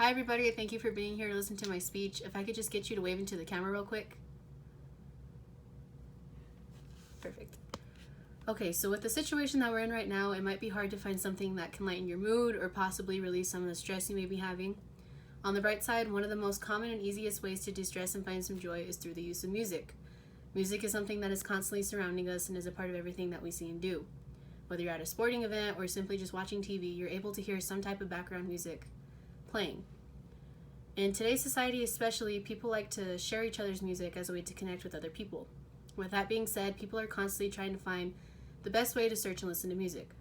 Hi everybody, thank you for being here to listen to my speech. If I could just get you to wave into the camera real quick. Perfect. Okay, so with the situation that we're in right now, it might be hard to find something that can lighten your mood or possibly release some of the stress you may be having. On the bright side, one of the most common and easiest ways to de-stress and find some joy is through the use of music. Music is something that is constantly surrounding us and is a part of everything that we see and do. Whether you're at a sporting event or simply just watching TV, you're able to hear some type of background music playing. In today's society especially, people like to share each other's music as a way to connect with other people. With that being said, people are constantly trying to find the best way to search and listen to music.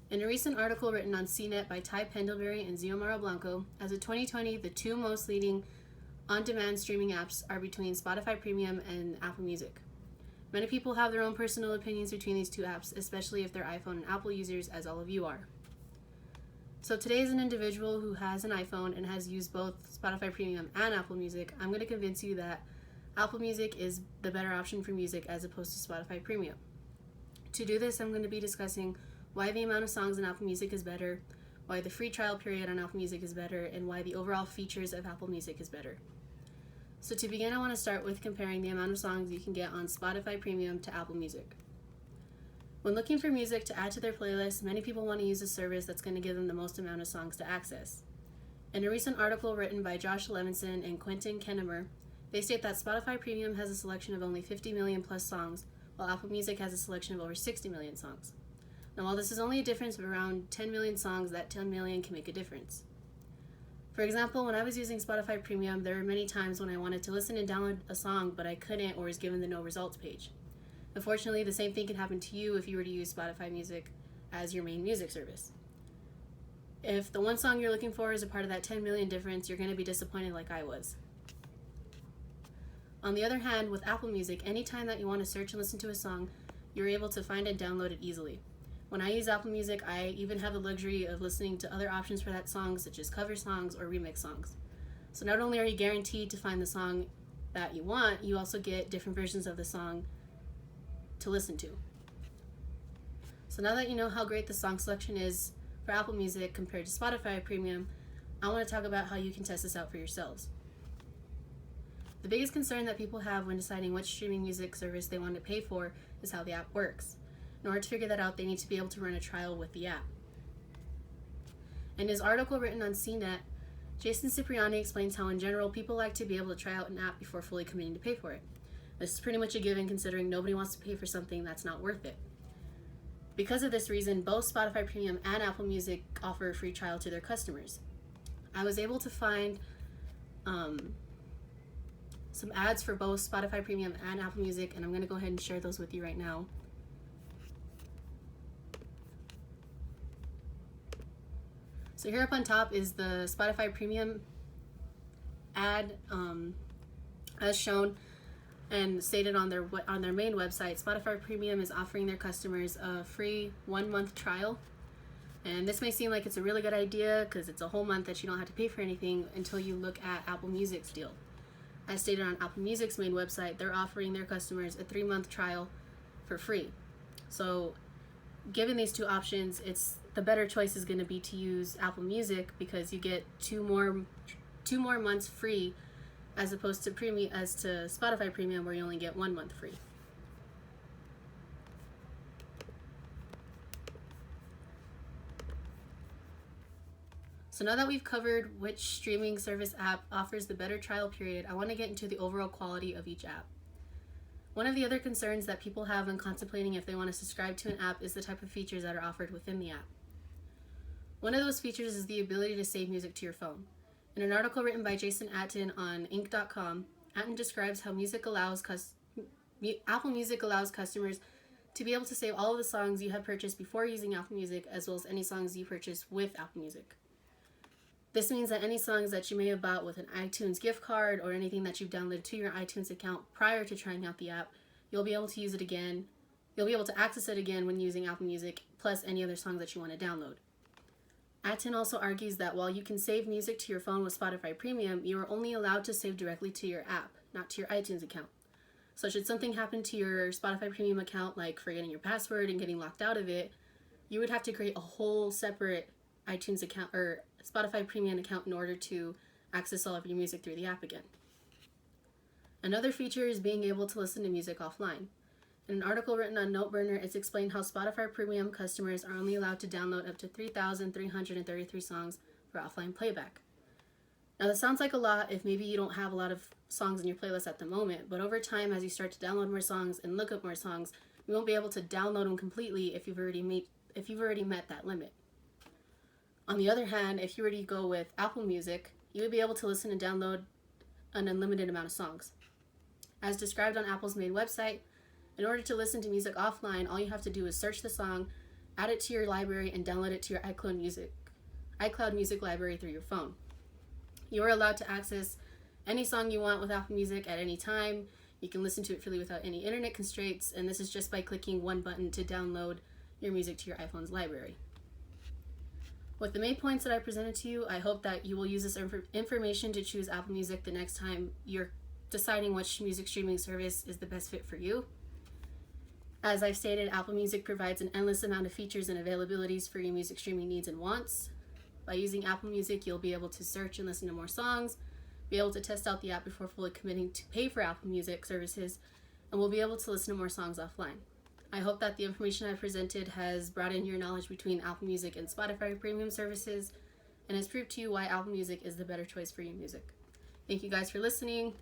In a recent article written on CNET by Ty Pendelbury and Xiomara Blanco, as of 2020, the two most leading on-demand streaming apps are between Spotify Premium and Apple Music. Many people have their own personal opinions between these two apps, especially if they're iPhone and Apple users, as all of you are. So today, as an individual who has an iPhone and has used both Spotify Premium and Apple Music, I'm going to convince you that Apple Music is the better option for music as opposed to Spotify Premium. To do this, I'm going to be discussing why the amount of songs in Apple Music is better, why the free trial period on Apple Music is better, and why the overall features of Apple Music is better. So to begin, I want to start with comparing the amount of songs you can get on Spotify Premium to Apple Music. When looking for music to add to their playlist, many people want to use a service that's going to give them the most amount of songs to access. In a recent article written by Josh Levinson and Quentin Kennemer, they state that Spotify Premium has a selection of only 50 million plus songs, while Apple Music has a selection of over 60 million songs. Now, while this is only a difference of around 10 million songs, that 10 million can make a difference. For example, when I was using Spotify Premium, there were many times when I wanted to listen and download a song, but I couldn't or was given the no results page. Unfortunately, the same thing can happen to you if you were to use Spotify Music as your main music service. If the one song you're looking for is a part of that 10 million difference, you're going to be disappointed like I was. On the other hand, with Apple Music, anytime that you want to search and listen to a song, you're able to find and download it easily. When I use Apple Music, I even have the luxury of listening to other options for that song, such as cover songs or remix songs. So not only are you guaranteed to find the song that you want, you also get different versions of the song to listen to. So now that you know how great the song selection is for Apple Music compared to Spotify Premium, I want to talk about how you can test this out for yourselves. The biggest concern that people have when deciding which streaming music service they want to pay for is how the app works. In order to figure that out, they need to be able to run a trial with the app. In his article written on CNET, Jason Cipriani explains how in general people like to be able to try out an app before fully committing to pay for it. This is pretty much a given considering nobody wants to pay for something that's not worth it. Because of this reason, both Spotify Premium and Apple Music offer a free trial to their customers. I was able to find some ads for both Spotify Premium and Apple Music, and I'm going to go ahead and share those with you right now. So here up on top is the Spotify Premium ad as shown and stated on their main website. Spotify Premium is offering their customers a free 1-month trial. And this may seem like it's a really good idea because it's a whole month that you don't have to pay for anything until you look at Apple Music's deal. As stated on Apple Music's main website, they're offering their customers a 3-month trial for free. So given these two options, the better choice is going to be to use Apple Music because you get two more months free as opposed to Spotify Premium where you only get 1 month free. So now that we've covered which streaming service app offers the better trial period, I want to get into the overall quality of each app. One of the other concerns that people have when contemplating if they want to subscribe to an app is the type of features that are offered within the app. One of those features is the ability to save music to your phone. In an article written by Jason Atten on Inc.com, Atten describes how Apple Music allows customers to be able to save all of the songs you have purchased before using Apple Music, as well as any songs you purchase with Apple Music. This means that any songs that you may have bought with an iTunes gift card or anything that you've downloaded to your iTunes account prior to trying out the app, you'll be able to use it again. You'll be able to access it again when using Apple Music, plus any other songs that you want to download. Atten also argues that while you can save music to your phone with Spotify Premium, you are only allowed to save directly to your app, not to your iTunes account. So should something happen to your Spotify Premium account, like forgetting your password and getting locked out of it, you would have to create a whole separate iTunes account or Spotify Premium account in order to access all of your music through the app again. Another feature is being able to listen to music offline. In an article written on Noteburner, it's explained how Spotify Premium customers are only allowed to download up to 3,333 songs for offline playback. Now, that sounds like a lot if maybe you don't have a lot of songs in your playlist at the moment, but over time, as you start to download more songs and look up more songs, you won't be able to download them completely if you've already met that limit. On the other hand, if you were to go with Apple Music, you would be able to listen and download an unlimited amount of songs. As described on Apple's main website, in order to listen to music offline, all you have to do is search the song, add it to your library, and download it to your iCloud Music library through your phone. You are allowed to access any song you want with Apple Music at any time. You can listen to it freely without any internet constraints, and this is just by clicking one button to download your music to your iPhone's library. With the main points that I presented to you, I hope that you will use this information to choose Apple Music the next time you're deciding which music streaming service is the best fit for you. As I've stated, Apple Music provides an endless amount of features and availabilities for your music streaming needs and wants. By using Apple Music, you'll be able to search and listen to more songs, be able to test out the app before fully committing to pay for Apple Music services, and will be able to listen to more songs offline. I hope that the information I presented has broadened your knowledge between Apple Music and Spotify Premium services and has proved to you why Apple Music is the better choice for your music. Thank you guys for listening.